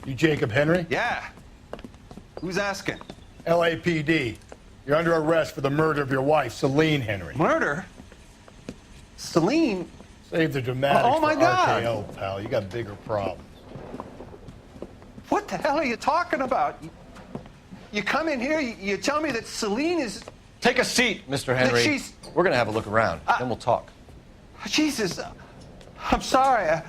You Jacob Henry? Yeah. Who's asking? LAPD. You're under arrest for the murder of your wife, Celine Henry. Murder? Celine? Save the dramatics Oh, my for God. RKO, pal. You got bigger problems. What the hell are you talking about? You come in here, you tell me that Celine is... Take a seat, Mr. Henry. she's- We're gonna have a look around, then we'll talk. Jesus, I'm sorry.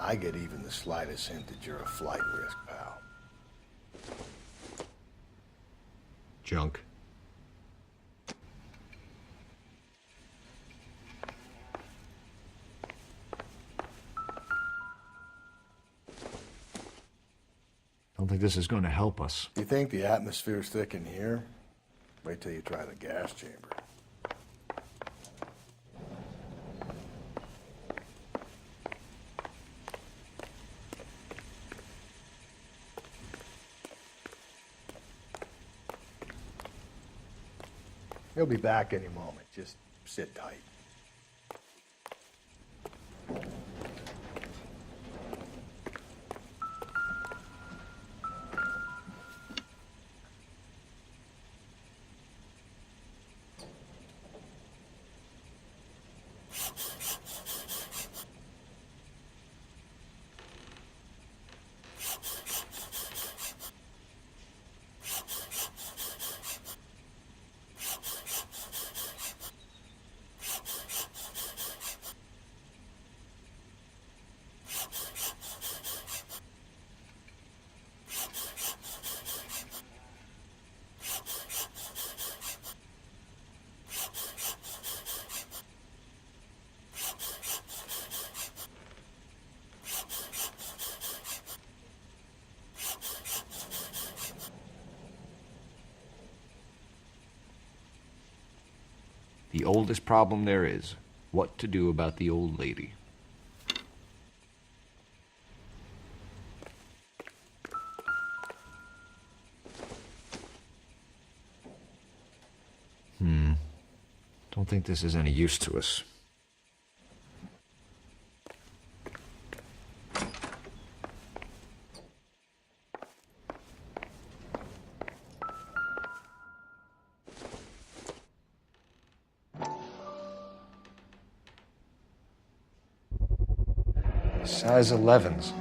I get even the slightest hint that you're a flight risk, pal. Junk. Don't think this is going to help us. You think the atmosphere's thick in here? Wait till you try the gas chamber. He'll be back any moment. Just sit tight. The oldest problem there is, what to do about the old lady. Don't think this is any use to us. Size 11s.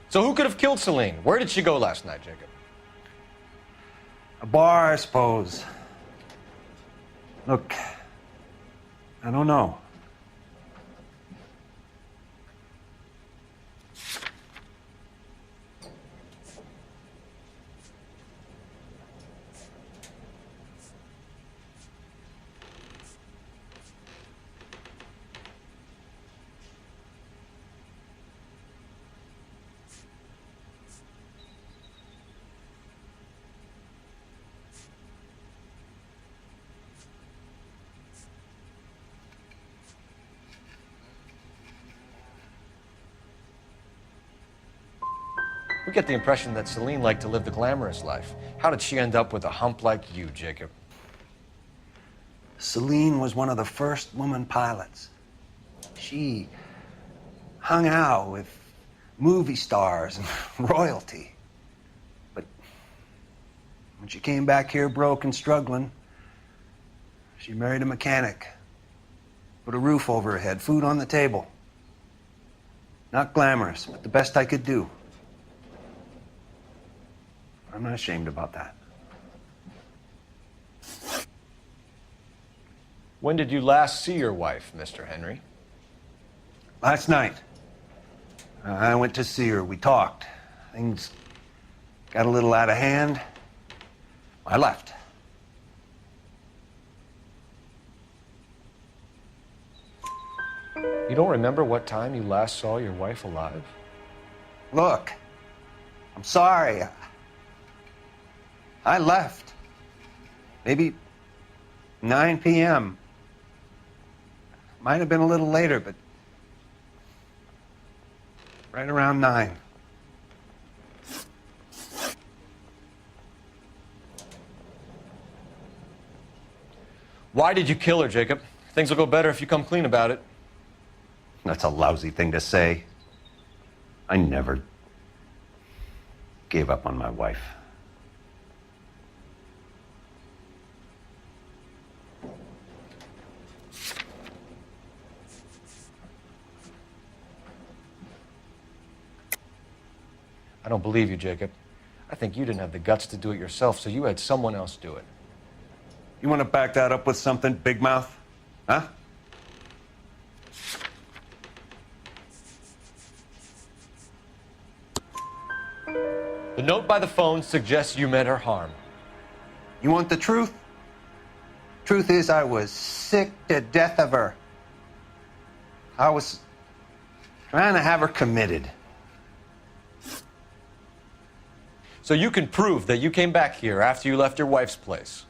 So who could have killed Celine? Where did she go last night, Jacob? A bar, I suppose. Look, I don't know. We get the impression that Celine liked to live the glamorous life. How did she end up with a hump like you, Jacob? Celine was one of the first woman pilots. She hung out with movie stars and royalty. But when she came back here broke and struggling, she married a mechanic. Put a roof over her head, food on the table. Not glamorous, but the best I could do. I'm not ashamed about that. When did you last see your wife, Mr. Henry? Last night, I went to see her. We talked. Things got a little out of hand. I left. You don't remember what time you last saw your wife alive? Look, I'm sorry. I left. Maybe 9 p.m. Might have been a little later, but right around 9. Why did you kill her, Jacob? Things will go better if you come clean about it. That's a lousy thing to say. I never gave up on my wife. I don't believe you, Jacob. I think you didn't have the guts to do it yourself, so you had someone else do it. You want to back that up with something, Big Mouth? Huh? The note by the phone suggests you meant her harm. You want the truth? Truth is, I was sick to death of her. I was trying to have her committed. So you can prove that you came back here after you left your wife's place.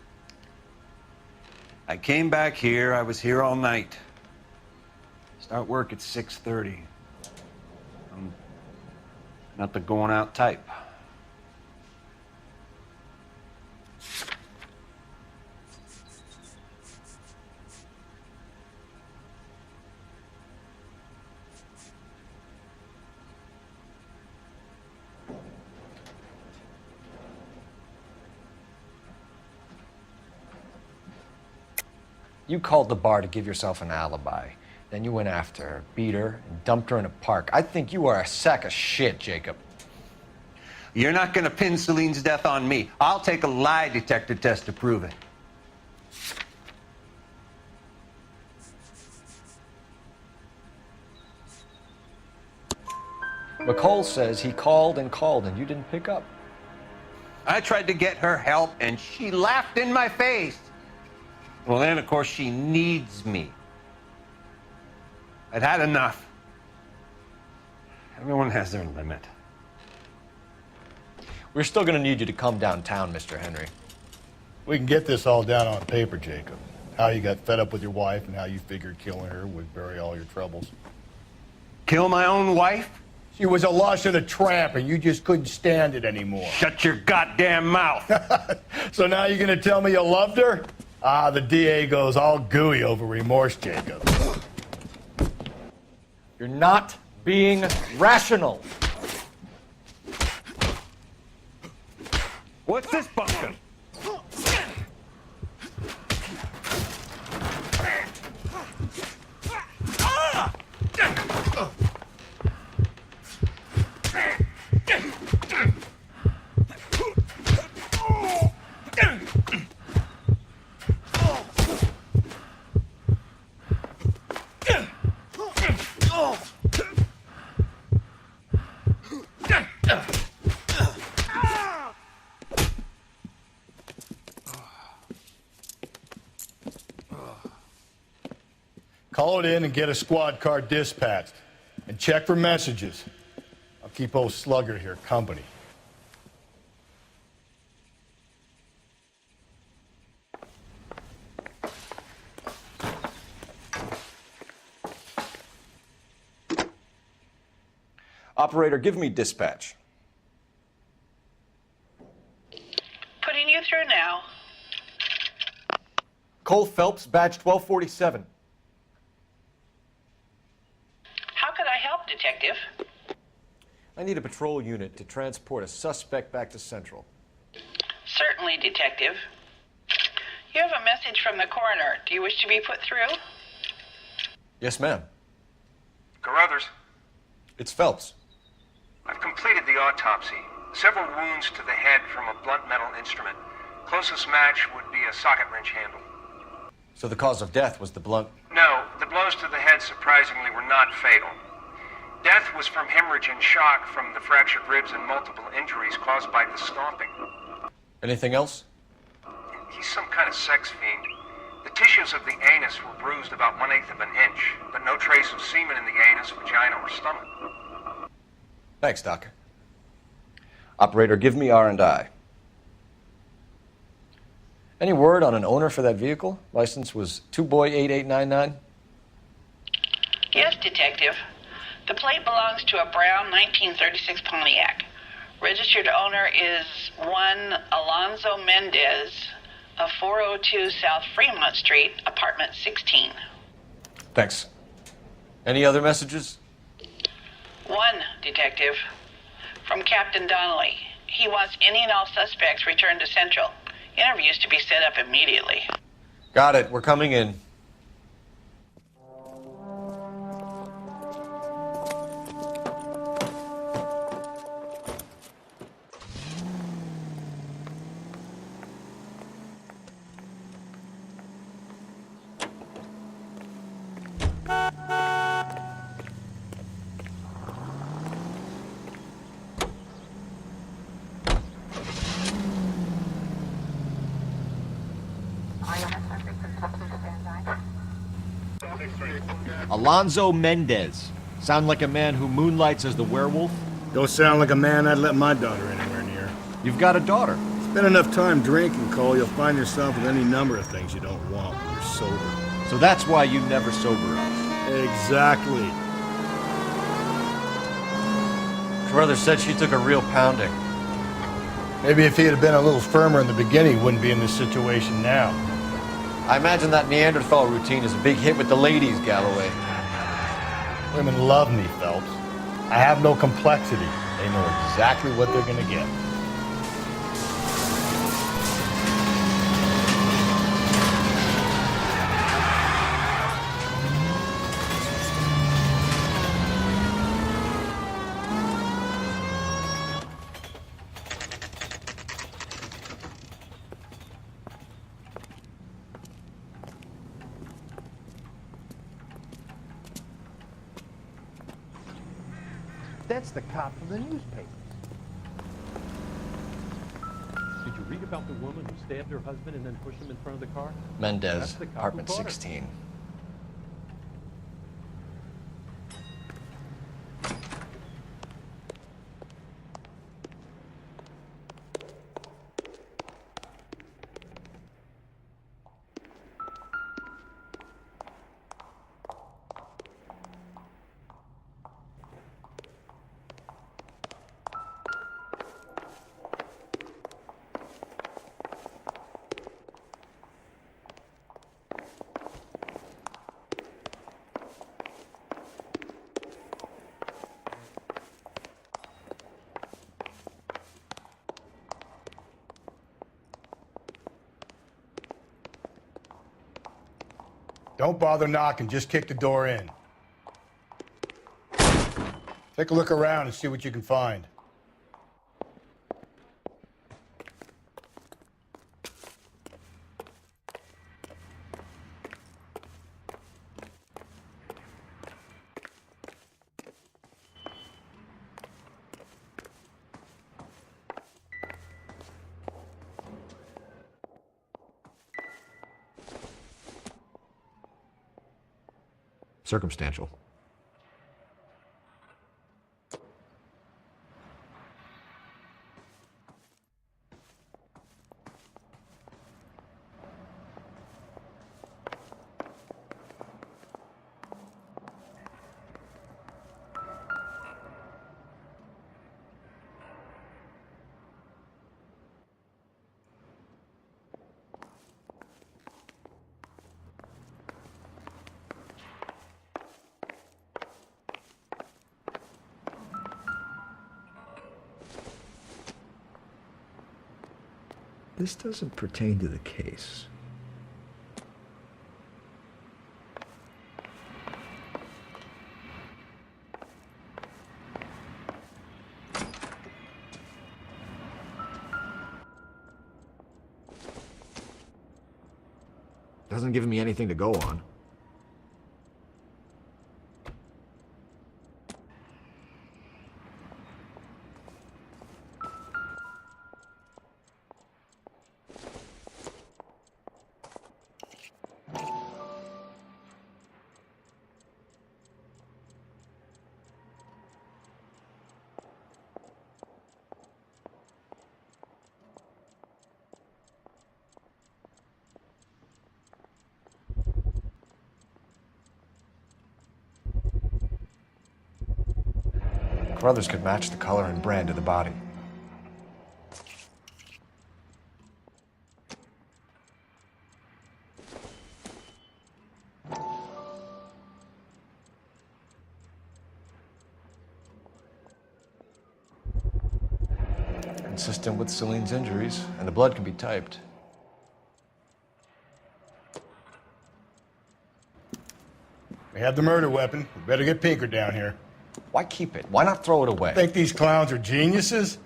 I came back here. I was here all night. Start work at 6:30. I'm not the going out type. You called the bar to give yourself an alibi. Then you went after her, beat her, and dumped her in a park. I think you are a sack of shit, Jacob. You're not going to pin Celine's death on me. I'll take a lie detector test to prove it. McCall says he called and you didn't pick up. I tried to get her help, and she laughed in my face. Well, then, of course, she needs me. I'd had enough. Everyone has their limit. We're still going to need you to come downtown, Mr. Henry. We can get this all down on paper, Jacob. How you got fed up with your wife and how you figured killing her would bury all your troubles. Kill my own wife? She was a lush and a tramp, and you just couldn't stand it anymore. Shut your goddamn mouth. So now you're going to tell me you loved her? Ah, the DA goes all gooey over remorse, Jacob. You're not being rational. What's this bunkum? Call it in and get a squad car dispatched. And check for messages. I'll keep old Slugger here company. Operator, give me dispatch. Putting you through now. Cole Phelps, badge 1247. How could I help, Detective? I need a patrol unit to transport a suspect back to Central. Certainly, Detective. You have a message from the coroner. Do you wish to be put through? Yes, ma'am. Carruthers, It's Phelps. I've completed the autopsy. Several wounds to the head from a blunt metal instrument. Closest match would be a socket wrench handle. So the cause of death was the blunt. No, the blows to the head surprisingly were not fatal. Death was from hemorrhage and shock from the fractured ribs and multiple injuries caused by the stomping. Anything else? He's some kind of sex fiend. The tissues of the anus were bruised about 1/8 of an inch, but no trace of semen in the anus, vagina, or stomach. Thanks, Doc. Operator, give me R&I. Any word on an owner for that vehicle? License was 2boy8899. Yes, Detective. The plate belongs to a brown 1936 Pontiac. Registered owner is one Alonzo Mendez of 402 South Fremont Street, apartment 16. Thanks. Any other messages? One, Detective. From Captain Donnelly. He wants any and all suspects returned to Central. Interviews to be set up immediately. Got it. We're coming in. Alonzo Mendez. Sound like a man who moonlights as the werewolf? Don't sound like a man I'd let my daughter anywhere near. You've got a daughter. Spend enough time drinking, Cole, you'll find yourself with any number of things you don't want when you're sober. So that's why you never sober up. Exactly. Her brother said she took a real pounding. Maybe if he had been a little firmer in the beginning, he wouldn't be in this situation now. I imagine that Neanderthal routine is a big hit with the ladies, Galloway. Women love me, Phelps. I have no complexity. They know exactly what they're gonna get. That's the cop from the newspapers. Did you read about the woman who stabbed her husband and then pushed him in front of the car? Mendez, That's the cop who apartment caught her. 16. Don't bother knocking, just kick the door in. Take a look around and see what you can find. Circumstantial. This doesn't pertain to the case. Doesn't give me anything to go on. brothers could match the color and brand of the body. Consistent with Celine's injuries, and the blood can be typed. We have the murder weapon. We better get Pinker down here. Why keep it? Why not throw it away? Think these clowns are geniuses?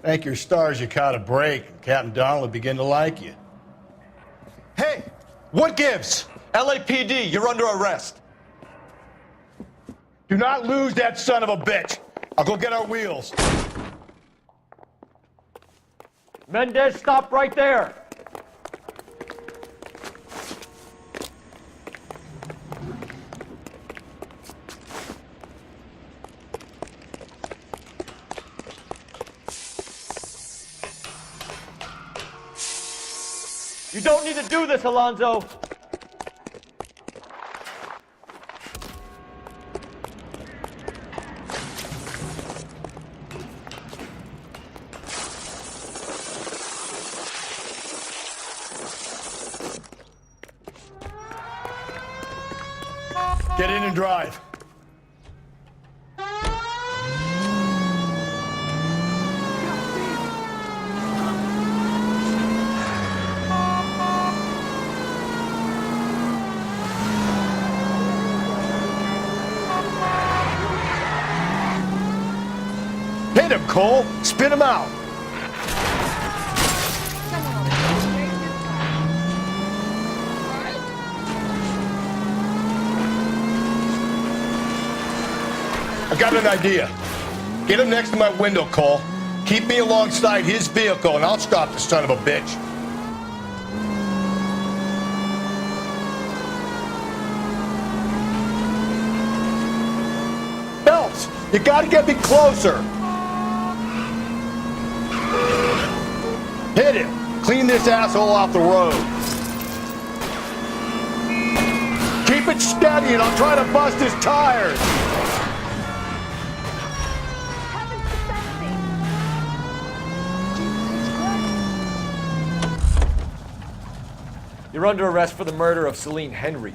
Thank your stars you caught a break, and Captain Donald will begin to like you. Hey! What gives? LAPD, you're under arrest. Do not lose that son of a bitch. I'll go get our wheels. Mendez, stop right there! You don't need to do this, Alonzo! Get in and drive. Hit him, Cole! Spin him out! I got an idea. Get him next to my window, Cole. Keep me alongside his vehicle, and I'll stop the son of a bitch. Phelps, you gotta get me closer. Hit him. Clean this asshole off the road. Keep it steady, and I'll try to bust his tires. You're under arrest for the murder of Celine Henry.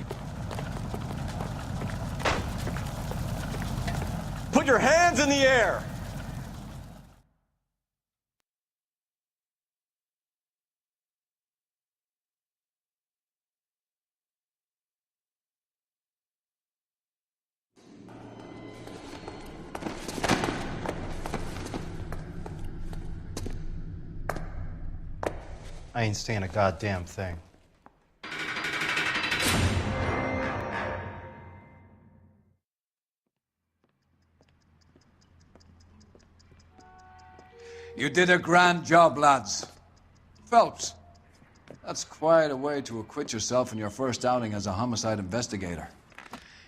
Put your hands in the air! I ain't saying a goddamn thing. You did a grand job, lads. Phelps, that's quite a way to acquit yourself in your first outing as a homicide investigator.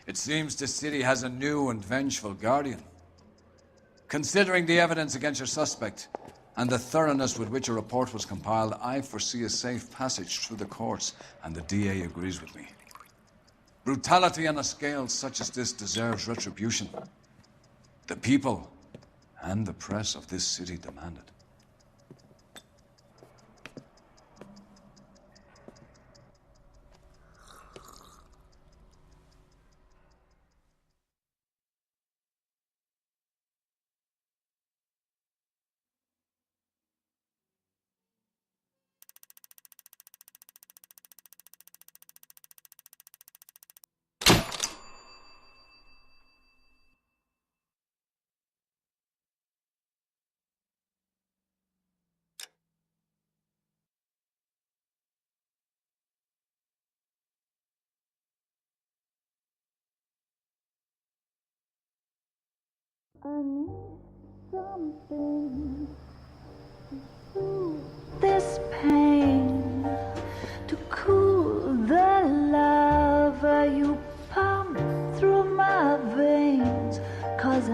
It seems the city has a new and vengeful guardian. Considering the evidence against your suspect and the thoroughness with which a report was compiled, I foresee a safe passage through the courts, and the DA agrees with me. Brutality on a scale such as this deserves retribution. The people and the press of this city demand it. I need something to soothe this pain, to cool the lava you pump through my veins, 'cause